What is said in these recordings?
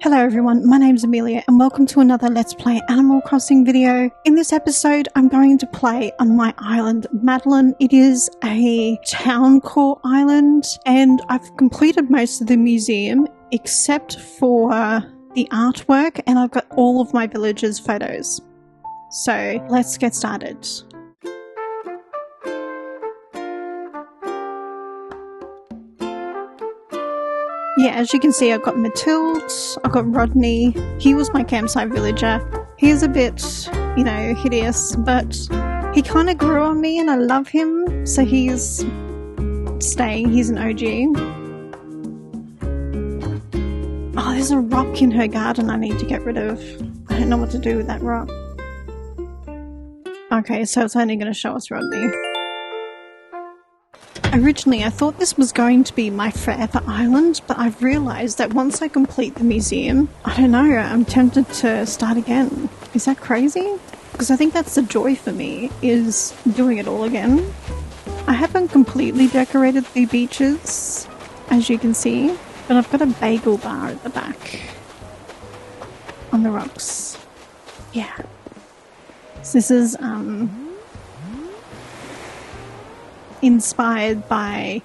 Hello everyone, my name's Amelia and welcome to another Let's Play Animal Crossing video. In this episode, I'm going to play on my island, Madeleine. It is a town core island and I've completed most of the museum except for the artwork, and I've got all of my villagers' photos. So let's get started. Yeah, as you can see, I've got Matilde, I've got Rodney. He was my campsite villager. He's a bit, you know, hideous, but he kind of grew on me and I love him, so he's staying. He's an OG. Oh, there's a rock in her garden I need to get rid of. I don't know what to do with that rock. Okay, so it's only going to show us Rodney. Originally, I thought this was going to be my forever island, but I've realised that once I complete the museum, I don't know, I'm tempted to start again. Is that crazy? Because I think that's the joy for me, is doing it all again. I haven't completely decorated the beaches, as you can see, but I've got a bagel bar at the back on the rocks. Yeah. So this is, inspired by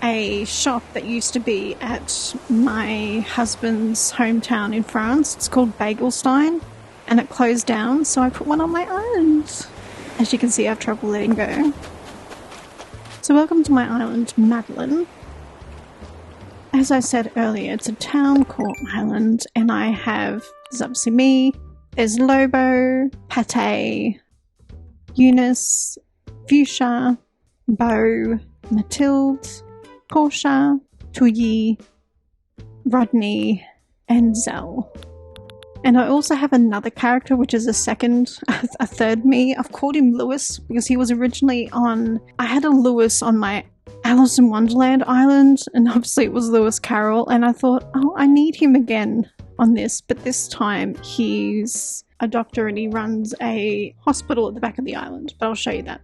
a shop that used to be at my husband's hometown in France. It's called Cobblestone and it closed down, so I put one on my island. As you can see, I have trouble letting go. So welcome to my island, Madeleine. As I said earlier, it's a town core island and I have, there's obviously me, there's Lobo, Pate, Eunice, Fuchsia, Beau, Matilde, Portia, Tuyi, Rodney, and Zell. And I also have another character, which is a third me. I've called him Lewis because he was originally on... I had a Lewis on my Alice in Wonderland island, and obviously it was Lewis Carroll, and I thought, oh, I need him again on this, but this time he's a doctor and he runs a hospital at the back of the island, but I'll show you that.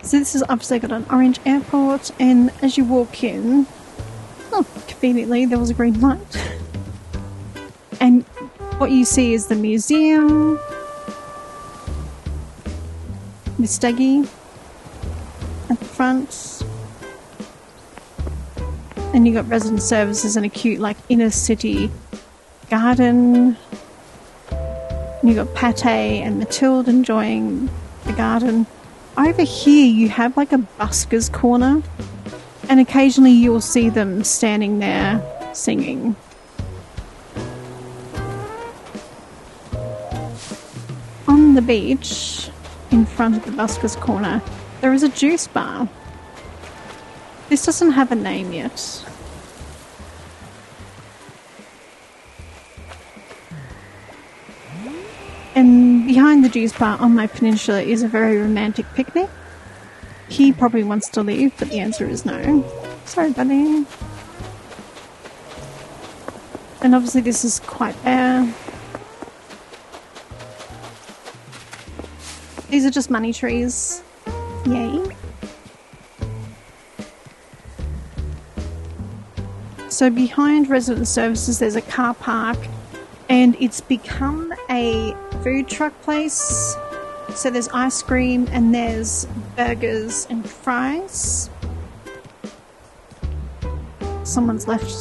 So this is obviously got an orange airport, and as you walk in, oh, conveniently there was a green light. And what you see is the museum, Miss Steggy at the front, and you got resident services and a cute like inner city garden. And you got Pate and Matilde enjoying the garden. Over here you have like a busker's corner, and occasionally you'll see them standing there singing. On the beach, in front of the busker's corner, there is a juice bar. This doesn't have a name yet. And behind the juice bar on my peninsula is a very romantic picnic. He probably wants to leave, but the answer is no. Sorry, buddy. And obviously this is quite bare. These are just money trees. Yay. So behind resident services there's a car park, and it's become a food truck place. So there's ice cream and there's burgers and fries. Someone's left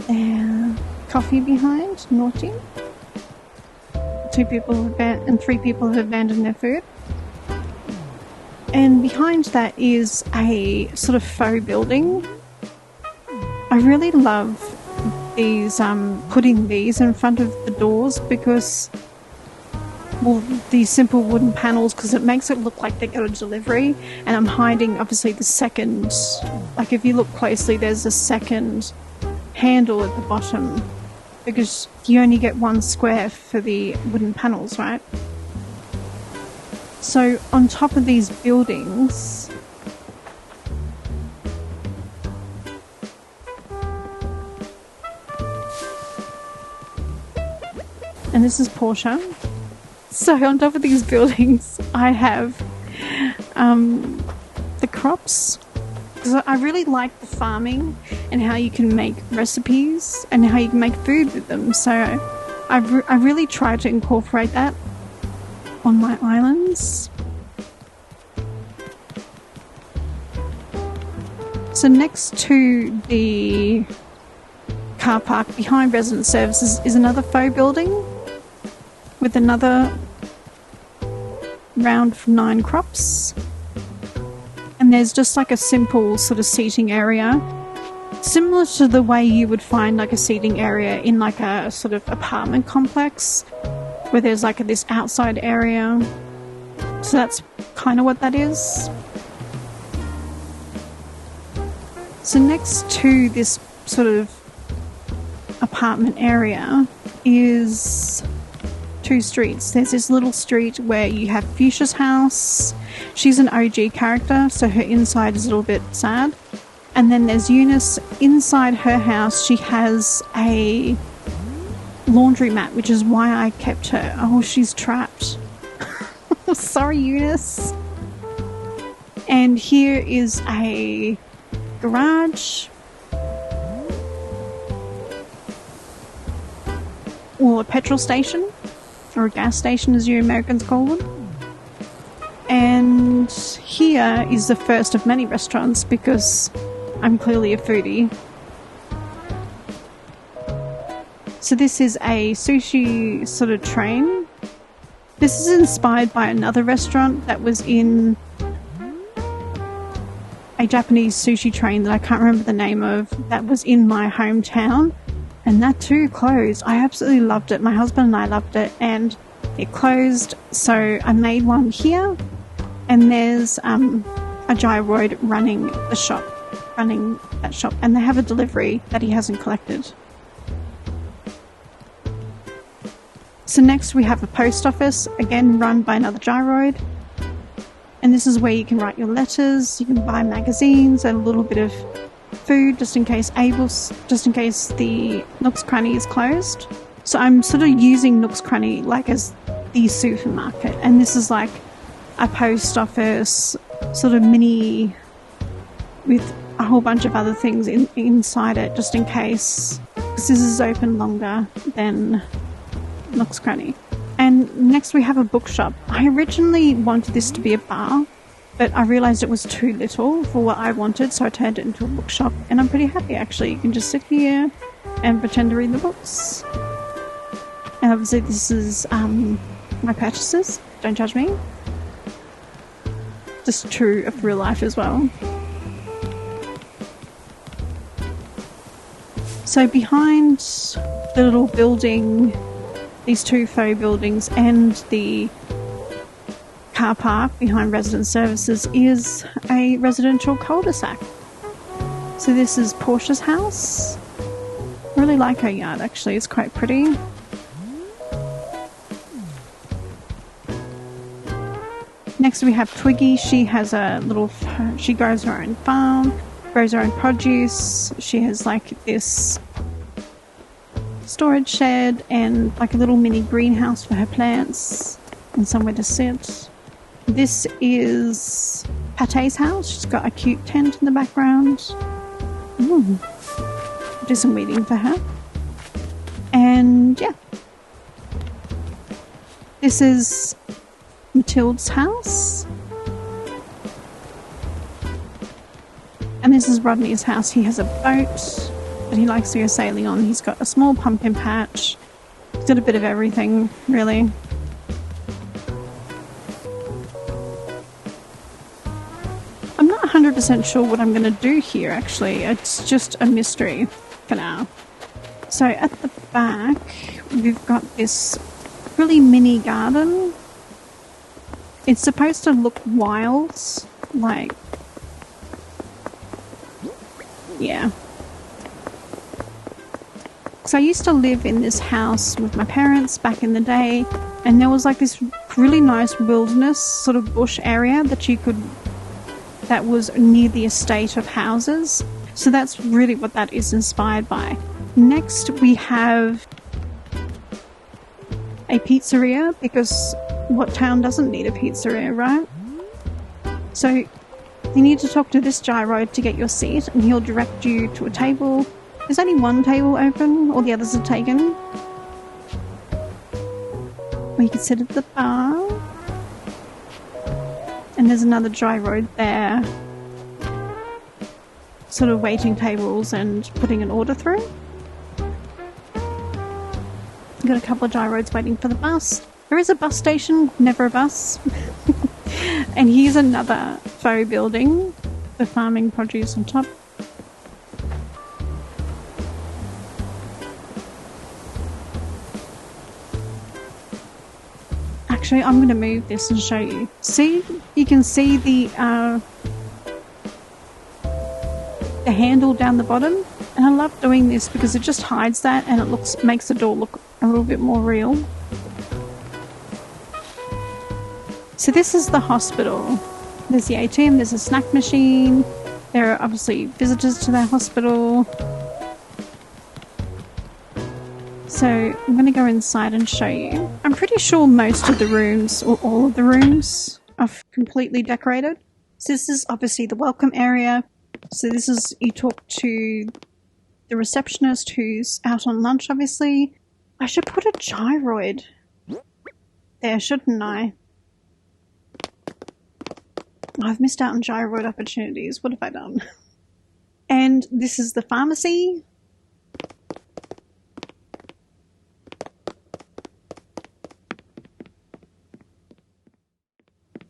their coffee behind, naughty. 2 people and 3 people have abandoned their food. And behind that is a sort of faux building. I really love these, putting these in front of the doors because, well, these simple wooden panels, because it makes it look like they got a delivery, and I'm hiding obviously the second, like if you look closely there's a second handle at the bottom because you only get 1 square for the wooden panels, right? So on top of these buildings and this is Portia. So on top of these buildings I have the crops, because I really like the farming and how you can make recipes and how you can make food with them. So I really try to incorporate that on my islands. So next to the car park behind resident services is another faux building with another round of 9 crops. And there's just like a simple sort of seating area, similar to the way you would find like a seating area in like a sort of apartment complex where there's like this outside area. So that's kind of what that is. So next to this sort of apartment area is 2 streets. There's this little street where you have Fuchsia's house. She's an OG character, so her inside is a little bit sad. And then there's Eunice. Inside her house, she has a laundromat, which is why I kept her. Oh, she's trapped. Sorry, Eunice. And here is a garage. Or a petrol station. Or a gas station, as you Americans call them. And here is the first of many restaurants because I'm clearly a foodie. So this is a sushi sort of train. This is inspired by another restaurant that was in a Japanese sushi train that I can't remember the name of, that was in my hometown. And that too closed. I absolutely loved it. My husband and I loved it, and it closed. So I made one here, and there's a gyroid running that shop, and they have a delivery that he hasn't collected. So next we have a post office, again run by another gyroid. And this is where you can write your letters, you can buy magazines and a little bit of food just in case the Nook's Cranny is closed. So I'm sort of using Nook's Cranny like as the supermarket, and this is like a post office sort of mini with a whole bunch of other things inside it just in case, because this is open longer than Nook's Cranny. And next we have a bookshop. I originally wanted this to be a bar, but I realised it was too little for what I wanted, so I turned it into a bookshop, and I'm pretty happy actually. You can just sit here and pretend to read the books. And obviously this is my purchases, don't judge me. Just true of real life as well. So behind the little building, these 2 faux buildings and the car park behind resident services is a residential cul-de-sac. So this is Portia's house. I really like her yard actually, it's quite pretty. Next we have Twiggy. She has she grows her own farm, grows her own produce. She has like this storage shed and like a little mini greenhouse for her plants and somewhere to sit. This is Pate's house. She's got a cute tent in the background. Do some weeding for her. And yeah. This is Matilda's house. And this is Rodney's house. He has a boat that he likes to go sailing on. He's got a small pumpkin patch. He's got a bit of everything, really. I'm not 100% sure what I'm going to do here, actually. It's just a mystery for now. So at the back, we've got this really mini garden. It's supposed to look wild, like, yeah. So I used to live in this house with my parents back in the day, and there was like this really nice wilderness sort of bush area that was near the estate of houses. So that's really what that is inspired by. Next we have a pizzeria, because what town doesn't need a pizzeria, right? So You need to talk to this gyro to get your seat, and he'll direct you to a table. There's only one table open, all the others are taken. Or you can sit at the bar. And there's another gyro there, sort of waiting tables and putting an order through. Got a couple of gyros waiting for the bus. There is a bus station, never a bus. And here's another faux building, the farming produce on top. Actually, I'm going to move this and show you. See? You can see the handle down the bottom. And I love doing this because it just hides that and it makes the door look a little bit more real. So this is the hospital. There's the ATM, there's a snack machine. There are obviously visitors to the hospital. So I'm going to go inside and show you. I'm pretty sure most of the rooms, or all of the rooms, are completely decorated. So this is obviously the welcome area. So this is, you talk to the receptionist who's out on lunch, obviously. I should put a gyroid there, shouldn't I? I've missed out on gyroid opportunities. What have I done? And this is the pharmacy.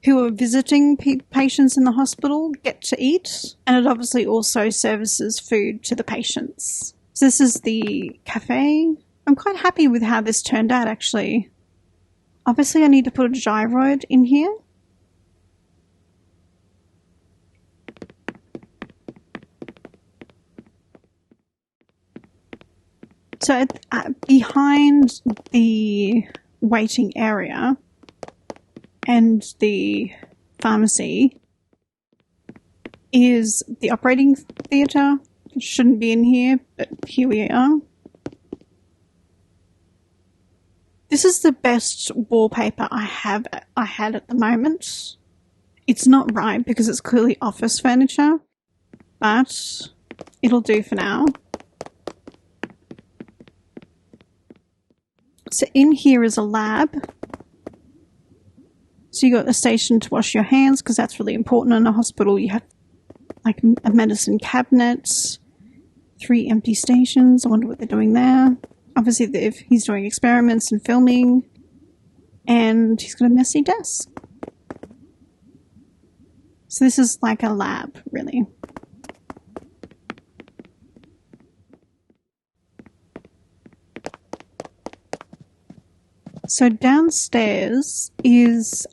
Who are visiting patients in the hospital get to eat, and it obviously also services food to the patients. So this is the cafe. I'm quite happy with how this turned out, actually. Obviously, I need to put a gyroid in here. So behind the waiting area and the pharmacy is the operating theatre. It shouldn't be in here, but here we are. This is the best wallpaper I had at the moment. It's not right because it's clearly office furniture, but it'll do for now. So in here is a lab. So you got a station to wash your hands because that's really important in a hospital. You have like a medicine cabinet, 3 empty stations. I wonder what they're doing there. Obviously he's doing experiments and filming, and he's got a messy desk. So this is like a lab, really. So downstairs is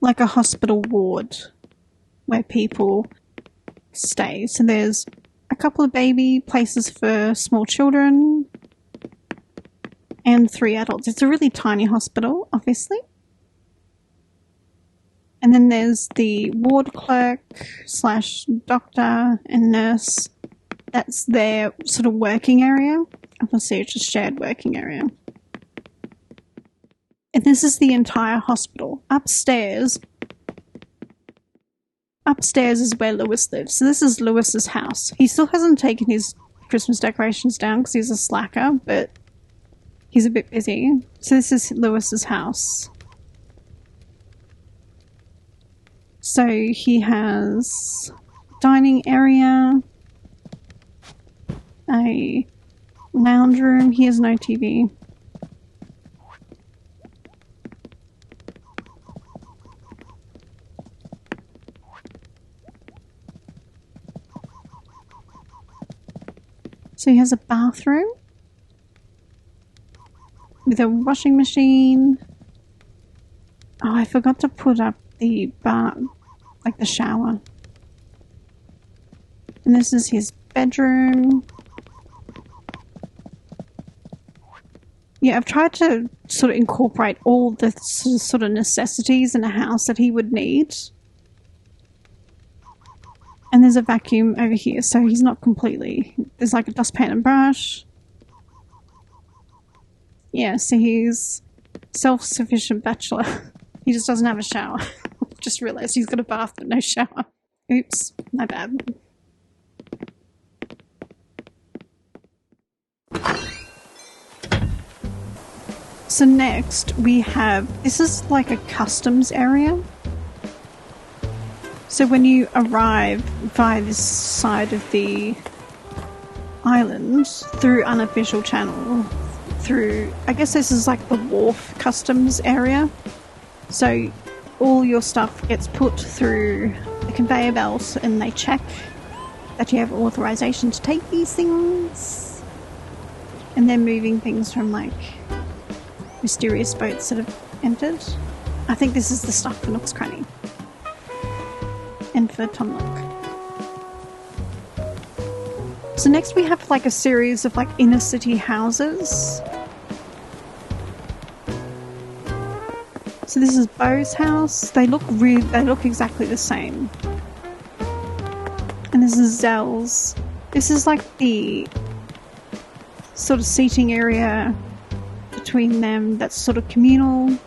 like a hospital ward where people stay. So there's a couple of baby places for small children and 3 adults. It's a really tiny hospital, obviously. And then there's the ward clerk / doctor and nurse. That's their sort of working area. Obviously, it's a shared working area. And this is the entire hospital. Upstairs is where Lewis lives. So this is Lewis's house. He still hasn't taken his Christmas decorations down because he's a slacker, but he's a bit busy. So this is Lewis's house. So he has dining area, a lounge room. He has no TV. So he has a bathroom with a washing machine. Oh, I forgot to put up the bar, like the shower. And this is his bedroom. Yeah, I've tried to sort of incorporate all the sort of necessities in a house that he would need. And there's a vacuum over here, so he's not completely... There's like a dustpan and brush. Yeah, so he's self-sufficient bachelor. He just doesn't have a shower. Just realised he's got a bath but no shower. Oops, my bad. So next we have, this is like a customs area. So when you arrive via this side of the island through unofficial channel, through, I guess this is like the wharf customs area. So all your stuff gets put through the conveyor belt and they check that you have authorization to take these things. And they're moving things from like mysterious boats that have entered. I think this is the stuff for Nook's Cranny. And for Tom Nook. So next we have like a series of like inner city houses. So this is Beau's house. They look exactly the same. And this is Zell's. This is like the sort of seating area between them that's sort of communal.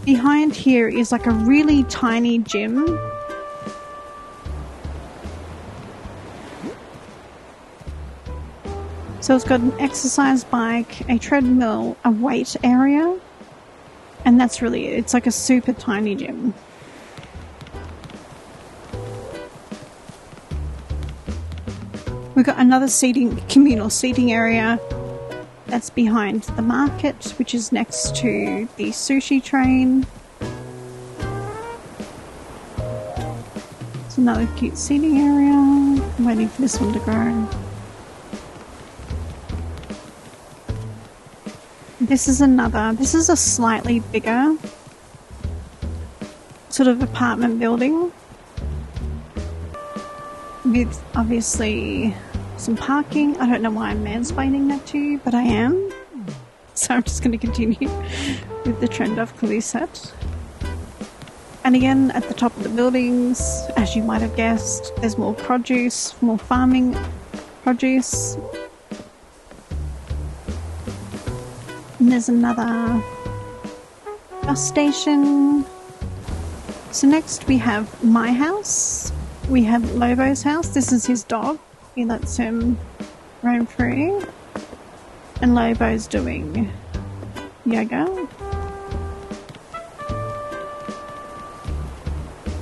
Behind here is like a really tiny gym. So it's got an exercise bike, a treadmill, a weight area, and that's really it. It's like a super tiny gym. We've got another communal seating area that's behind the market, which is next to the sushi train. It's another cute seating area. I'm waiting for this one to grow. This is a slightly bigger sort of apartment building with obviously some parking. I don't know why I'm mansplaining that to you, but I am. So I'm just going to continue with the trend I've clearly set. And again, at the top of the buildings, as you might have guessed, there's more produce, more farming produce. And there's another bus station. So next we have my house. We have Lobo's house. This is his dog. He lets him roam free. And Lobo's doing yoga.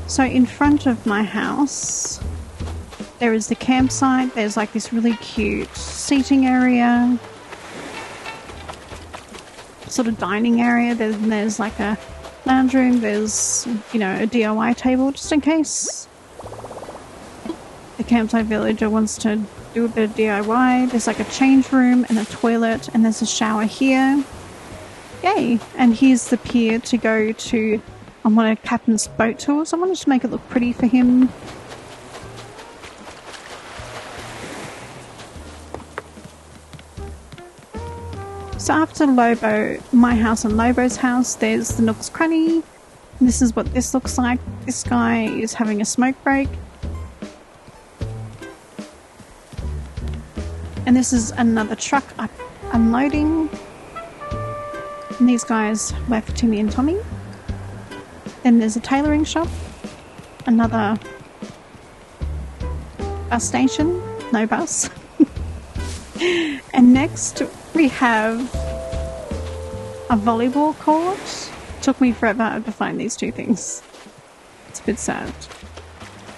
So in front of my house, there is the campsite. There's like this really cute seating area. Sort of dining area. There's like a lounge room. There's, you know, a DIY table just in case the campsite villager wants to do a bit of DIY. There's like a change room and a toilet, and there's a shower here. Yay! And here's the pier to go to on one of Captain's boat tours. I wanted to make it look pretty for him. So after Lobo, my house and Lobo's house, there's the Nook's Cranny. This is what this looks like. This guy is having a smoke break. And this is another truck unloading. And these guys work for Timmy and Tommy. Then there's a tailoring shop. Another bus station. No bus. And next we have a volleyball court. Took me forever to find these two things. It's a bit sad.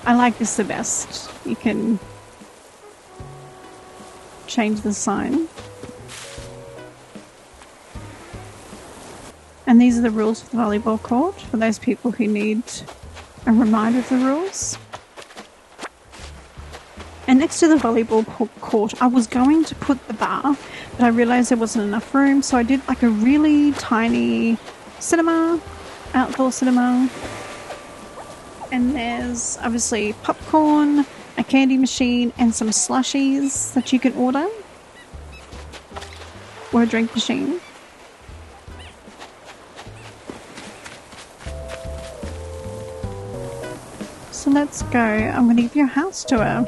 I like this the best. You can change the sign. And these are the rules for the volleyball court for those people who need a reminder of the rules. And next to the volleyball court, I was going to put the bar, but I realised there wasn't enough room, so I did like a really tiny cinema, outdoor cinema. And there's obviously popcorn, a candy machine, and some slushies that you can order. Or a drink machine. So let's go. I'm going to give you a house tour.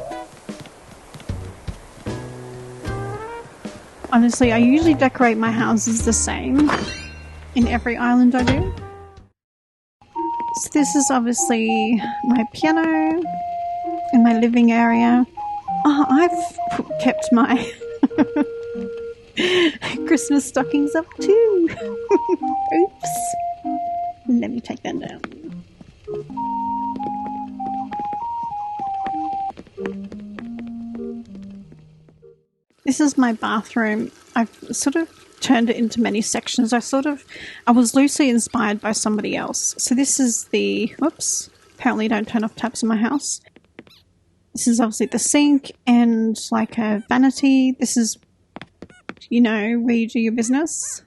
Honestly, I usually decorate my houses the same. in every island I do. So this is obviously my piano in my living area. Oh, I've kept my Christmas stockings up too. Oops. Let me take that down. This is my bathroom. I've sort of turned it into many sections. I was loosely inspired by somebody else. So this is the, whoops, apparently don't turn off taps in my house. This is obviously the sink and like a vanity. This is, you know, where you do your business.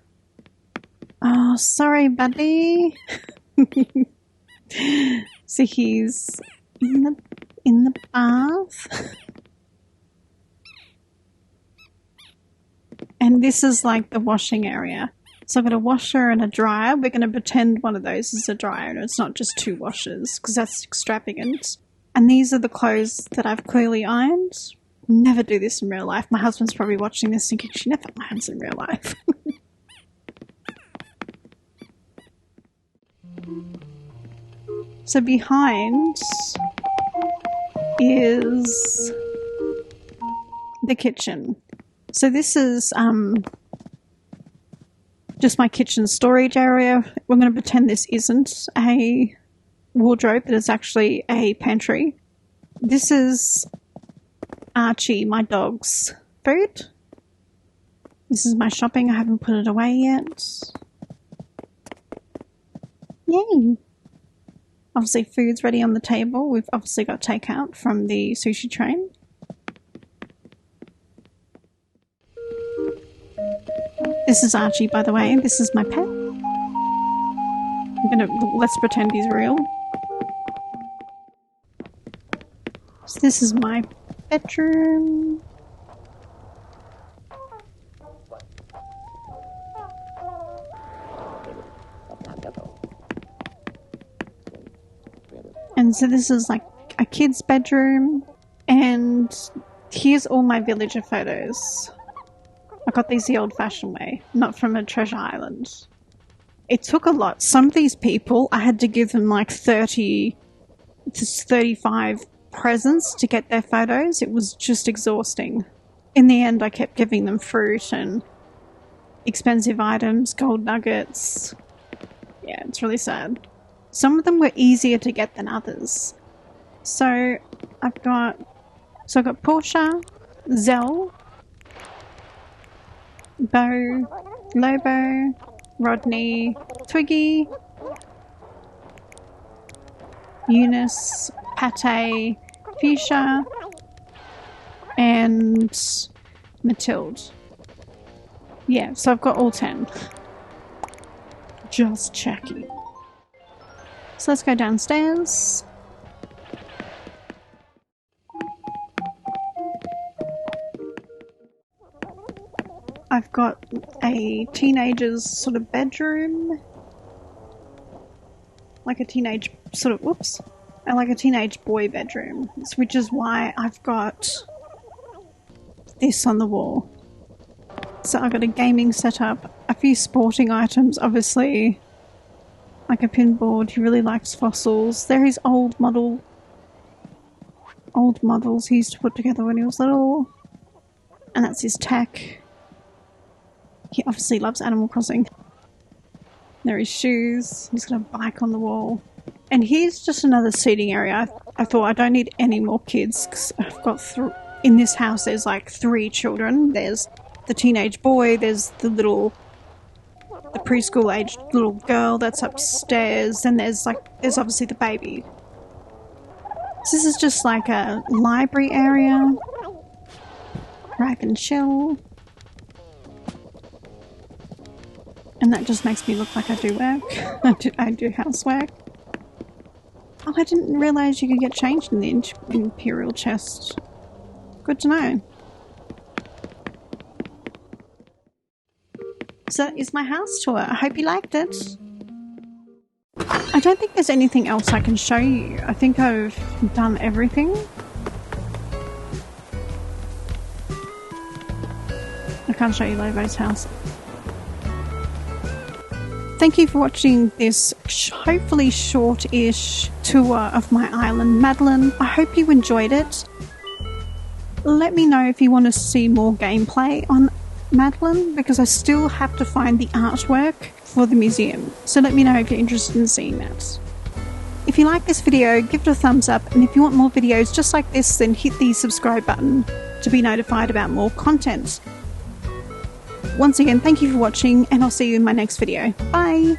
Oh, sorry, buddy. So he's in the bath. And this is like the washing area. So I've got a washer and a dryer. We're going to pretend one of those is a dryer and it's not just two washers because that's extravagant. And these are the clothes that I've clearly ironed. Never do this in real life. My husband's probably watching this thinking she never irons in real life. So behind is the kitchen. So this is just my kitchen storage area. We're going to pretend this isn't a wardrobe, but it's actually a pantry. This is Archie, my dog's food. This is my shopping. I haven't put it away yet. Yay! Obviously food's ready on the table. We've obviously got takeout from the sushi train. This is Archie, by the way. This is my pet. Let's pretend he's real. So this is my bedroom. And so this is like a kid's bedroom. And here's all my villager photos. I got these the old-fashioned way, not from a treasure island. It took a lot. Some of these people, I had to give them like 30 to 35 presents to get their photos. It was just exhausting. In the end, I kept giving them fruit and expensive items, gold nuggets. Yeah, it's really sad. Some of them were easier to get than others. So I've got Portia, Zell, Bo, Lobo, Rodney, Twiggy, Eunice, Pate, Fuchsia, and Matilde. Yeah, so I've got all 10. Just checking. So let's go downstairs. I've got a teenager's sort of bedroom. Like a teenage sort of, whoops. Like a teenage boy bedroom. Which is why I've got this on the wall. So I've got a gaming setup, a few sporting items, obviously. Like a pinboard. He really likes fossils. There is old models he used to put together when he was little. And that's his tech. He obviously loves Animal Crossing. There are his shoes. He's got a bike on the wall. And here's just another seating area. I thought I don't need any more kids because I've got in this house there's like 3 children. There's the teenage boy, there's the preschool aged little girl that's upstairs, and there's obviously the baby. So this is just like a library area where I can chill. And that just makes me look like I do work. I do housework. Oh, I didn't realise you could get changed in the Imperial chest. Good to know. So that is my house tour. I hope you liked it. I don't think there's anything else I can show you. I think I've done everything. I can't show you Lobo's house. Thank you for watching this hopefully short-ish tour of my island, Madeleine. I hope you enjoyed it. Let me know if you want to see more gameplay on Madeleine, because I still have to find the artwork for the museum. So let me know if you're interested in seeing that. If you like this video, give it a thumbs up, and if you want more videos just like this, then hit the subscribe button to be notified about more content. Once again, thank you for watching, and I'll see you in my next video. Bye!